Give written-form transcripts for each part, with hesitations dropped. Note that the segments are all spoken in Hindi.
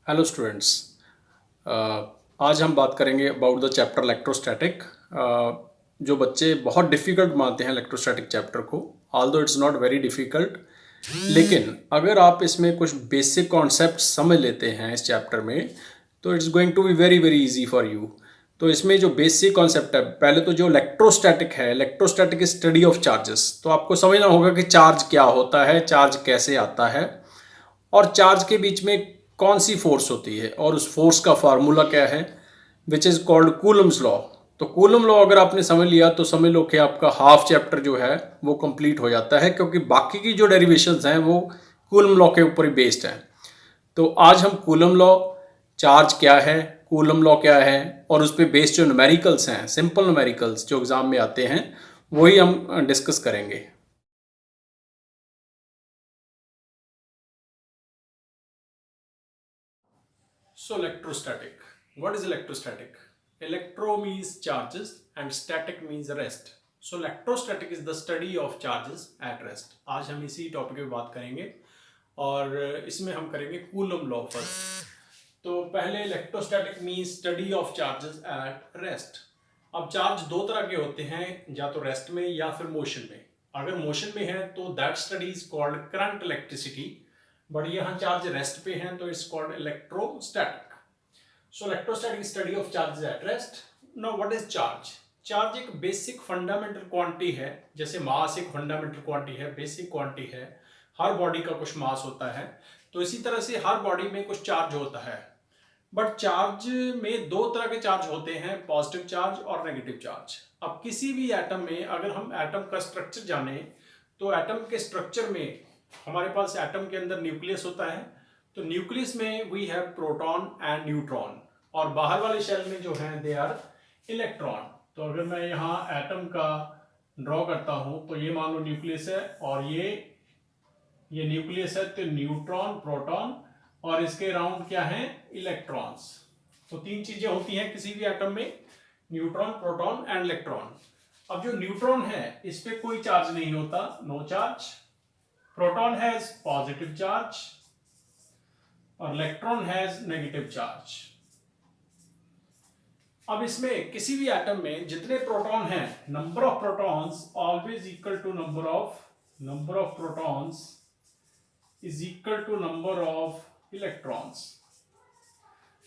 Hello students. आज हम बात करेंगे अबाउट द चैप्टर इलेक्ट्रोस्टैटिक। जो बच्चे बहुत डिफ़िकल्ट मानते हैं इलेक्ट्रोस्टैटिक चैप्टर को, although it's not very difficult, लेकिन अगर आप इसमें कुछ बेसिक कॉन्सेप्ट समझ लेते हैं इस चैप्टर में, तो it's going to be very very easy for you. तो इसमें जो बेसिक कॉन्सेप्ट है, पहले तो जो इलेक्ट्रोस्टैटिक है, इलेक्ट्रोस्टैटिक स्टडी ऑफ चार्जेस, तो आपको समझना होगा कि चार्ज क्या होता है, चार्ज कैसे आता है, और चार्ज के बीच में कौन सी फोर्स होती है और उस फोर्स का फार्मूला क्या है, which is called Coulomb's law. तो कूलम लॉ अगर आपने समझ लिया तो समझ लो कि आपका हाफ चैप्टर जो है वो कंप्लीट हो जाता है, क्योंकि बाकी की जो डेरिवेशंस हैं वो कूलम लॉ के ऊपर ही बेस्ड हैं। तो आज हम कूलम लॉ, चार्ज क्या है, कूलम लॉ क्या है, और उस पर बेस्ड जो न्यूमेरिकल्स हैं, सिंपल न्यूमेरिकल्स जो एग्जाम में आते हैं, वही हम डिस्कस करेंगे। So electrostatic. What is electrostatic? Electro means charges and static means rest. So electrostatic is the study of charges at rest. आज हम इसी टॉपिक पे बात करेंगे और इसमें हम करेंगे कूलम लॉ फर्स्ट। तो पहले electrostatic means study of charges at rest. अब चार्ज दो तरह के होते हैं, या तो रेस्ट में या फिर मोशन में। अगर मोशन में है तो that study is called current electricity, but यहाँ चार्ज रेस्ट पे हैं तो it's called electrostatic. So electrostatic study of charges at rest. Now what is charge? Charge एक बेसिक फंडामेंटल क्वांटिटी है, जैसे मास एक फंडामेंटल क्वांटिटी है, बेसिक क्वांटिटी है। हर बॉडी का कुछ मास होता है, तो इसी तरह से हर बॉडी में कुछ चार्ज होता है। बट चार्ज में दो तरह के चार्ज होते हैं, पॉजिटिव चार्ज और नेगेटिव चार्ज। अब किसी भी एटम में अगर हम एटम का स्ट्रक्चर जाने, तो एटम के स्ट्रक्चर में हमारे पास एटम के अंदर न्यूक्लियस होता है। तो न्यूक्लियस में we have proton and neutron, और बाहर वाले शेल में जो है दे आर इलेक्ट्रॉन। तो अगर मैं यहाँ एटम का ड्रॉ करता हूँ, तो ये मान लो न्यूक्लियस है, और ये न्यूक्लियस है, तो न्यूट्रॉन, प्रोटॉन, और इसके अराउंड क्या है, इलेक्ट्रॉन्स। तो तीन चीजें होती हैं किसी भी एटम में, न्यूट्रॉन, प्रोटॉन एंड इलेक्ट्रॉन। अब जो न्यूट्रॉन है इस पे कोई चार्ज नहीं होता, no charge. Proton has positive charge और इलेक्ट्रॉन हैज नेगेटिव चार्ज। अब इसमें किसी भी एटम में जितने प्रोटॉन हैं, number of protons always equal to number of protons is equal to number of electrons.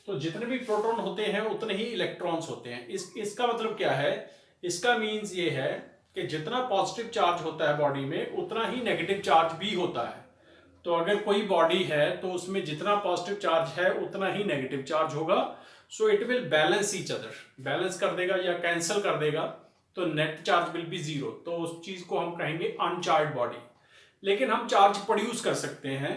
तो जितने भी प्रोटॉन होते हैं उतने ही इलेक्ट्रॉन्स होते हैं। इसका मतलब क्या है? इसका मीन्स ये है कि जितना पॉजिटिव चार्ज होता है बॉडी में, उतना ही नेगेटिव चार्ज भी होता है। तो अगर कोई बॉडी है तो उसमें जितना पॉजिटिव चार्ज है उतना ही नेगेटिव चार्ज होगा। So it will balance each other, balance कर देगा या कैंसिल कर देगा, तो net charge will be zero. तो उस चीज को हम कहेंगे अनचार्ज बॉडी। लेकिन हम चार्ज प्रोड्यूस कर सकते हैं,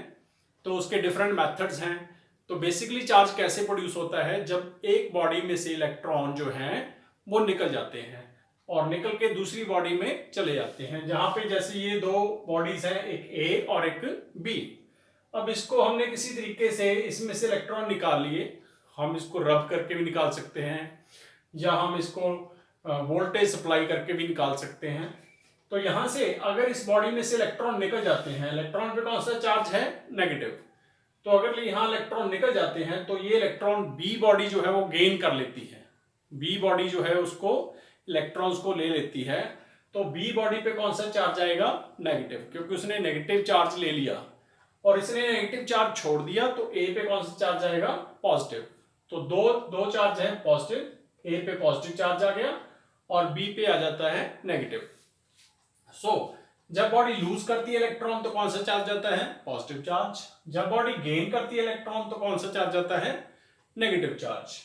तो उसके डिफरेंट मेथड्स हैं। तो बेसिकली चार्ज कैसे प्रोड्यूस होता है? जब एक बॉडी में से इलेक्ट्रॉन जो हैं वो निकल जाते हैं और निकल के दूसरी बॉडी में चले जाते हैं, जहां पे जैसे ये दो बॉडीज हैं, एक ए और एक बी। अब इसको हमने किसी तरीके से इसमें से इलेक्ट्रॉन निकाल लिए, हम इसको रब करके भी निकाल सकते हैं, या हम इसको वोल्टेज सप्लाई करके भी निकाल सकते हैं। तो यहां से अगर इस बॉडी में से इलेक्ट्रॉन निकल जाते हैं, इलेक्ट्रॉन पे कौन सा चार्ज है, नेगेटिव। तो अगर यहाँ इलेक्ट्रॉन निकल जाते हैं तो ये इलेक्ट्रॉन बी बॉडी जो है वो गेन कर लेती है, बी बॉडी जो है उसको इलेक्ट्रॉन्स को ले लेती है। तो बी बॉडी पे कौन सा चार्ज आएगा, नेगेटिव, क्योंकि उसने नेगेटिव चार्ज ले लिया। और इसने नेगेटिव चार्ज छोड़ दिया तो ए पे कौन सा चार्ज आएगा, पॉजिटिव। तो दो दो चार्ज है पॉजिटिव, ए पे पॉजिटिव चार्ज आ गया और बी पे आ जाता है नेगेटिव। सो जब बॉडी लूज करती है इलेक्ट्रॉन तो कौन सा चार्ज आता है, पॉजिटिव चार्ज। जब बॉडी गेन करती है इलेक्ट्रॉन तो कौन सा चार्ज आता है, नेगेटिव चार्ज।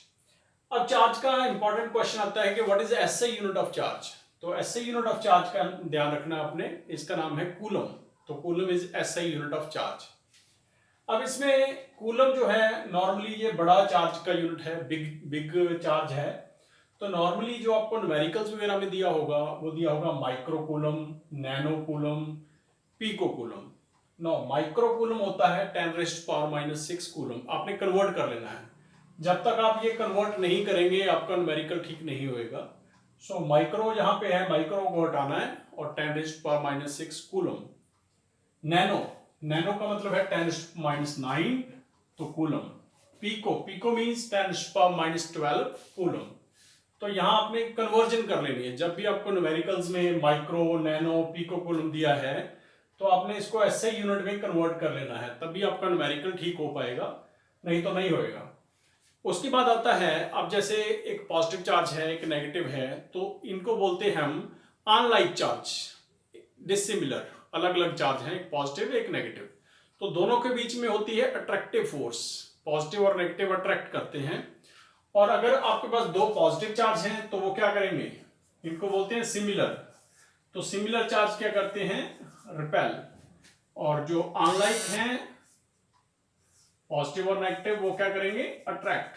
अब चार्ज का इंपॉर्टेंट क्वेश्चन आता है कि what is SI unit of charge. तो एसआई यूनिट ऑफ चार्ज का ध्यान रखना आपने, इसका नाम है कूलम। तो coulomb is SI unit of charge. अब इसमें कूलम जो है नॉर्मली ये बड़ा चार्ज का यूनिट है, बिग चार्ज है। तो नॉर्मली जो आपको न्यूमेरिकल्स वगैरह में दिया होगा वो दिया होगा micro coulomb, nano coulomb, pico coulomb. No, micro coulomb होता है 10⁻⁻⁶ कूलम। आपने कन्वर्ट कर लेना है, जब तक आप ये कन्वर्ट नहीं करेंगे आपका न्यूमेरिकल ठीक नहीं होएगा। सो माइक्रो यहाँ पे है, माइक्रो को हटाना है, और 10⁻⁻⁶ कूलम। नैनो, नैनो का मतलब है 10⁻⁹ तो कूलम। Pico means 10⁻⁻12 coulomb. तो यहाँ आपने कन्वर्जन कर लेनी है। जब भी आपको न्यूमेरिकल्स में माइक्रो, नैनो, पिको कूलम दिया है तो आपने इसको ऐसे यूनिट में कन्वर्ट कर लेना है, तभी आपका न्यूमेरिकल ठीक हो पाएगा, नहीं तो नहीं होएगा। उसके बाद आता है, अब जैसे एक पॉजिटिव चार्ज है, एक नेगेटिव है, तो इनको बोलते हैं हम अनलाइक चार्ज, डिसिमिलर, अलग अलग चार्ज हैं, एक पॉजिटिव एक नेगेटिव। तो दोनों के बीच में होती है अट्रैक्टिव फोर्स, पॉजिटिव और नेगेटिव अट्रैक्ट करते हैं। और अगर आपके पास दो पॉजिटिव चार्ज हैं तो वो क्या करेंगे, इनको बोलते हैं सिमिलर। तो सिमिलर चार्ज क्या करते हैं, रिपेल। और जो अनलाइक हैं, पॉजिटिव और नेगेटिव, वो क्या करेंगे, अट्रैक्ट।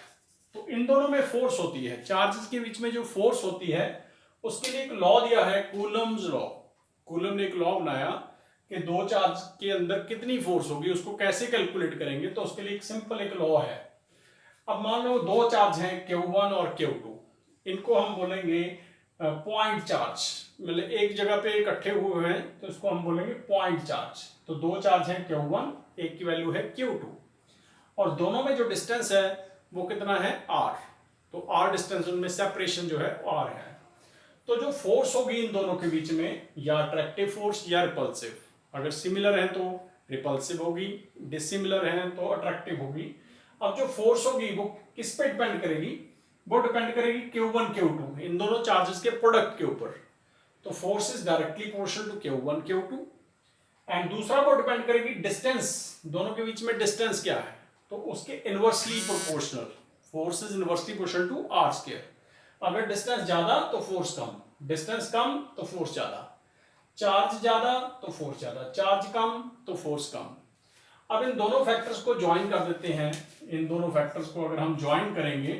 तो इन दोनों में फोर्स होती है, चार्जेस के बीच में जो फोर्स होती है उसके लिए एक लॉ दिया है, कूलम्स लॉ। कूलम ने एक लॉ बनाया कि दो चार्ज के अंदर कितनी फोर्स होगी, उसको कैसे कैलकुलेट करेंगे। तो उसके लिए एक सिंपल एक लॉ है। अब मान लो दो चार्ज हैं Q1 और Q2, इनको हम बोलेंगे पॉइंट चार्ज, मतलब एक जगह पे इकट्ठे हुए हैं तो इसको हम बोलेंगे पॉइंट चार्ज। तो दो चार्ज हैं Q1, एक की वैल्यू है Q2, और दोनों में जो डिस्टेंस है वो कितना है, R। तो R डिस्टेंस, उनमें सेपरेशन जो है R है। तो जो फोर्स होगी इन दोनों के बीच में, या अट्रैक्टिव फोर्स या रिपल्सिव। अगर सिमिलर है तो रिपल्सिव होगी, डिसिमिलर है तो अट्रैक्टिव होगी। अब जो फोर्स होगी वो किस पे डिपेंड करेगी, वो डिपेंड करेगी Q1 Q2, इन दोनों चार्जेस के प्रोडक्ट के ऊपर। तो force is directly proportional to Q1 Q2। And दूसरा वो डिपेंड करेगी डिस्टेंस, दोनों के बीच में डिस्टेंस क्या है, तो उसके inversely proportional, force is inversely proportional to R square. अगर डिस्टेंस ज्यादा तो फोर्स कम, डिस्टेंस कम तो फोर्स ज्यादा, चार्ज ज्यादा तो फोर्स ज्यादा, चार्ज कम तो फोर्स कम। अब इन दोनों फैक्टर्स को ज्वाइन कर देते हैं। इन दोनों फैक्टर्स को अगर हम ज्वाइन करेंगे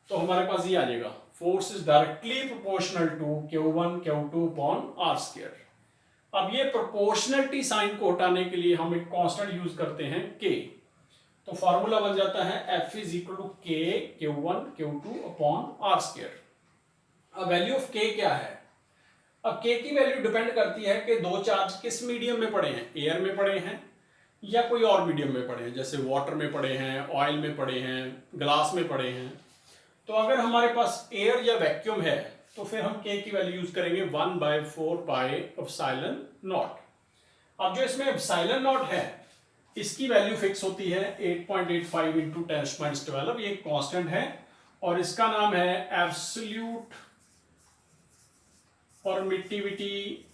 तो हमारे पास ये आ जाएगा, force is directly proportional to Q1 Q2 upon R square. अब ये प्रोपोर्शनलिटी साइन को हटाने के लिए हम एक कांस्टेंट यूज करते हैं K। तो फॉर्मूला बन जाता है F is equal to K Q1 Q2 upon R square. अब वैल्यू ऑफ K क्या है, अब K की वैल्यू डिपेंड करती है कि दो चार्ज किस मीडियम में पड़े हैं, एयर में पड़े हैं या कोई और मीडियम में पड़े हैं, जैसे वाटर में पड़े हैं, ऑयल में पड़े हैं, ग्लास में पड़े हैं। तो अगर हमारे पास एयर या वैक्यूम है तो फिर हम K की वैल्यू यूज करेंगे 1/4 पाई एप्सिलॉन नॉट। अब जो इसमें एप्सिलॉन नॉट है इसकी वैल्यू फिक्स होती है 8.85 इंटू 10⁻12, ये कांस्टेंट है, और इसका नाम है absolute permittivity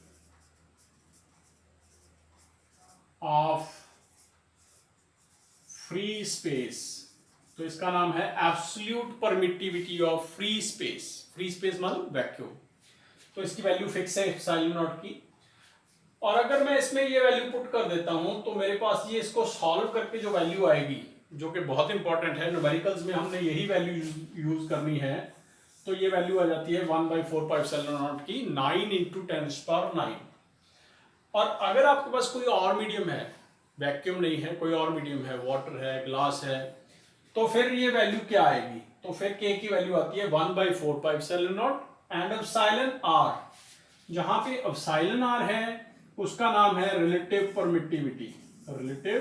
of free space. तो इसका नाम है absolute permittivity of free space. Free space मतलब वैक्यूम। तो इसकी वैल्यू फिक्स है एप्सिलॉन नॉट की। और अगर मैं इसमें ये वैल्यू पुट कर देता हूं तो मेरे पास ये, इसको सॉल्व करके जो वैल्यू आएगी, जो कि बहुत इंपॉर्टेंट है, न्यूमेरिकल्स में हमने यही वैल्यू यूज करनी है। तो ये वैल्यू आ जाती है 1/4 पाई एप्सिलॉन नॉट की 9 इंटू 10⁻9। और अगर आपके पास कोई और मीडियम है, वैक्यूम नहीं है, कोई और मीडियम है, वाटर है, ग्लास है, तो फिर ये वैल्यू क्या आएगी, तो फिर K की वैल्यू आती है 1/4 pi epsilon not and epsilon R। जहां पे एप्सिलॉन R है उसका नाम है रिलेटिव परमिटिविटी। रिलेटिव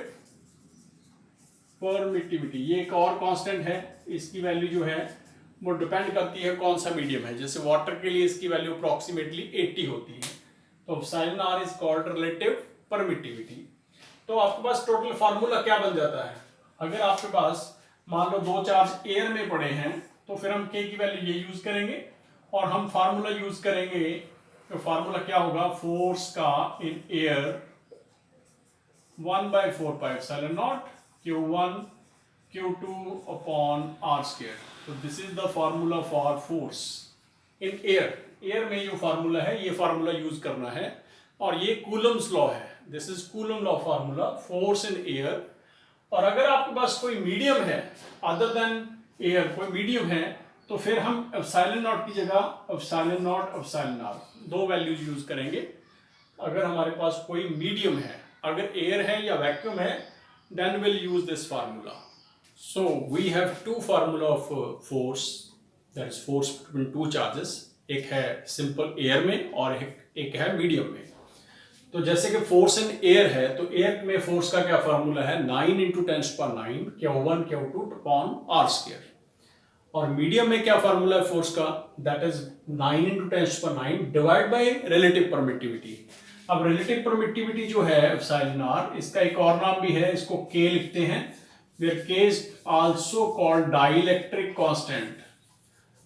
परमिटिविटी ये एक और कांस्टेंट है, इसकी वैल्यू जो है वो डिपेंड करती है कौन सा मीडियम है। जैसे वाटर के लिए इसकी वैल्यू अप्रोक्सीमेटली 80 होती है। तो epsilon R is called relative permittivity. तो आपके पास टोटल फार्मूला क्या बन जाता है, अगर आपके पास मान लो दो चार्ज एयर में पड़े हैं तो फिर हम K की वैल्यू ये यूज करेंगे, और हम फार्मूला यूज करेंगे, तो फार्मूला क्या होगा, फोर्स का in air 1/4 pi epsilon not Q1 Q2 upon R square. तो this is the formula for force in air. Air में जो फार्मूला है ये फार्मूला यूज करना है, और ये कूलम्स लॉ है। This is coulomb law formula, force in air. और अगर आपके पास कोई मीडियम है अदर देन एयर, कोई मीडियम है, तो फिर हम एप्सिलॉन नॉट की जगह एप्सिलॉन नॉट एप्सिलॉन R दो वैल्यूज यूज करेंगे अगर हमारे पास कोई मीडियम है। अगर एयर है या वैक्यूम है then will use this formula. So we have two formula of force, that is force between two charges. एक है सिंपल एयर में और एक है मीडियम में। तो जैसे कि फोर्स इन एयर है, तो एयर में फोर्स का क्या फॉर्मूला है, 9 × 10⁹ Q1 Q2 upon r square. और मीडियम में क्या फॉर्मूला है फोर्स का, that is 9 × 10⁹ divide by relative permittivity. अब रिलेटिव परमिटिविटी जो है एप्सिलॉन r, इसका एक और नाम भी है, इसको K लिखते हैं, where K is also called dielectric constant.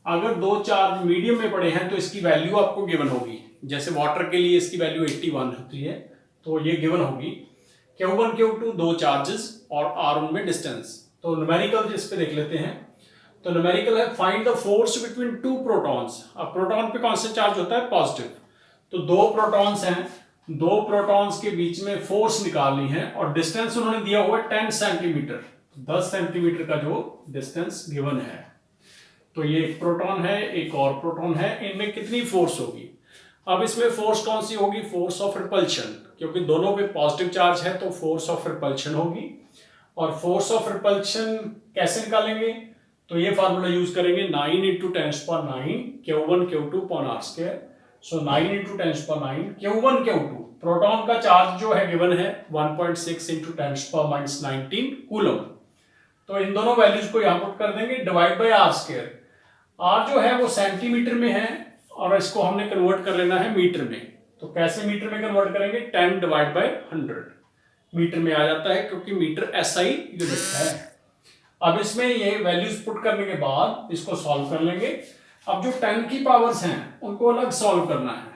अगर दो चार्ज मीडियम में पड़े हैं तो इसकी वैल्यू आपको गिवन होगी, जैसे वाटर के लिए इसकी वैल्यू 81 होती है, तो ये गिवन होगी। Q1 Q2 दो चार्जेस और r उनमें डिस्टेंस। तो न्यूमेरिकल जिस पे देख लेते हैं, तो न्यूमेरिकल है find the force between two protons. अब प्रोटॉन पे कौन सा चार्ज होता है, पॉजिटिव। तो दो प्रोटॉन्स हैं, दो प्रोटॉन्स के बीच में फोर्स निकालनी है और डिस्टेंस उन्होंने दिया हुआ है 10 सेंटीमीटर, 10 सेंटीमीटर का जो डिस्टेंस गिवन है। तो ये एक प्रोटॉन है, एक और प्रोटॉन है, इनमें कितनी फोर्स होगी। अब इसमें फोर्स कौन सी होगी, फोर्स ऑफ रिपल्शन, क्योंकि दोनों पे पॉजिटिव चार्ज है तो फोर्स ऑफ रिपल्शन होगी। और फोर्स ऑफ रिपल्शन कैसे निकालेंगे, तो ये फार्मूला यूज करेंगे 9 × 10⁹ Q1 Q2 upon r square. So 9 × 10⁹ Q1 Q2, proton का चार्ज जो है गिवन है 1.6 × 10⁻19 कूलम। तो इन दोनों वैल्यूज को यहां पुट कर देंगे, divide by r square. r जो है वो सेंटीमीटर में है और इसको हमने कन्वर्ट कर लेना है मीटर में। तो कैसे मीटर में कन्वर्ट करेंगे, 10 डिवाइड बाय 100 मीटर में आ जाता है, क्योंकि मीटर SI यूनिट है। अब इसमें ये वैल्यूज पुट करने के बाद इसको सॉल्व कर लेंगे। अब जो 10 की पावर्स हैं उनको अलग सॉल्व करना है,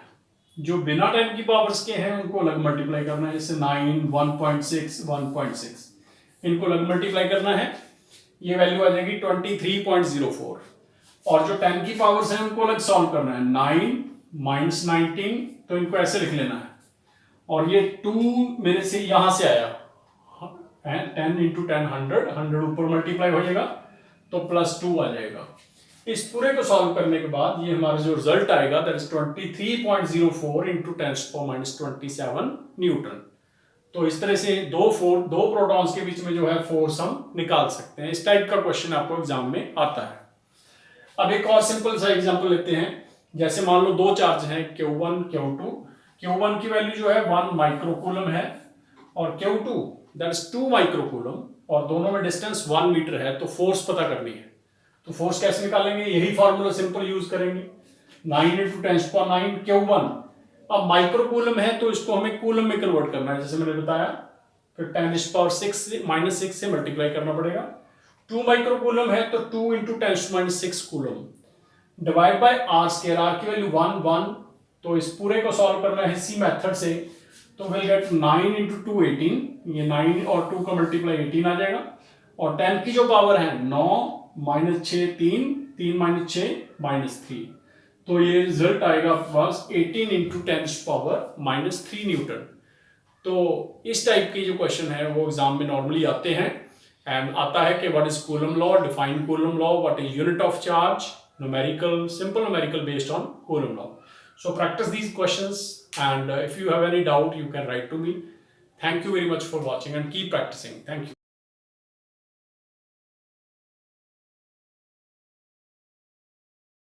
जो बिना 10 की पावर्स के हैं उनको अलग मल्टीप्लाई करना है, जैसे 9, 1.6, 1.6 इनको अलग मल्टीप्लाई करना है। ये वैल्यू आ जाएगी 23.04। और जो 10 की पावर्स हैं उनको अलग सॉल्व करना है, 9 - 19, तो इनको ऐसे लिख लेना है। और ये 2 मेरे से यहां से आया, 10 × 10 100 ऊपर मल्टीप्लाई हो जाएगा तो +2 आ जाएगा। इस पूरे को सॉल्व करने के बाद ये हमारा जो रिजल्ट आएगा दैट इज 23.04 × 10⁻27 न्यूटन। तो इस तरह से दो प्रोटॉन्स के बीच में जो है फोर्स हम निकाल सकते हैं। इस टाइप का क्वेश्चन आपको एग्जाम में आता है। अब एक और सिंपल सा एग्जांपल लेते हैं, जैसे मान लो दो चार्ज हैं Q1 Q2। Q1 की वैल्यू जो है 1 माइक्रोकूलम है और Q2 दैट इज 2 माइक्रोकूलम, और दोनों में डिस्टेंस 1 मीटर है। तो फोर्स पता करनी है, तो फोर्स कैसे निकालेंगे, यही फॉर्मूला सिंपल यूज करेंगे, 9 × 10⁹ Q1। अब माइक्रोकूलम है तो इसको हमें कूलम में कन्वर्ट करना है, जैसे मैंने बताया, फिर 10⁻6 से मल्टीप्लाई करना पड़ेगा। 2 माइक्रोकूलम है तो 2 × 10⁻6 coulomb divide by r square. r की वैल्यू 1 1, तो इस पूरे को सॉल्व करना है इसी मेथड से, तो विल गेट 9 × 2 18, ये 9 और 2 का मल्टीप्लाई 18 आ जाएगा। और 10 की जो पावर है 9 -6 3, 3 - 6 -3, तो ये रिजल्ट आएगा आपके पास 18 × 10⁻³ न्यूटन। तो इस टाइप की जो क्वेश्चन है वो एग्जाम में नॉर्मली आते हैं। एंड आता है कि what is coulomb law, define coulomb law, what is unit of charge, numerical, simple numerical based on coulomb law. So practice these questions, and if you have any doubt you can write to me. Thank you very much for watching and keep practicing. Thank you.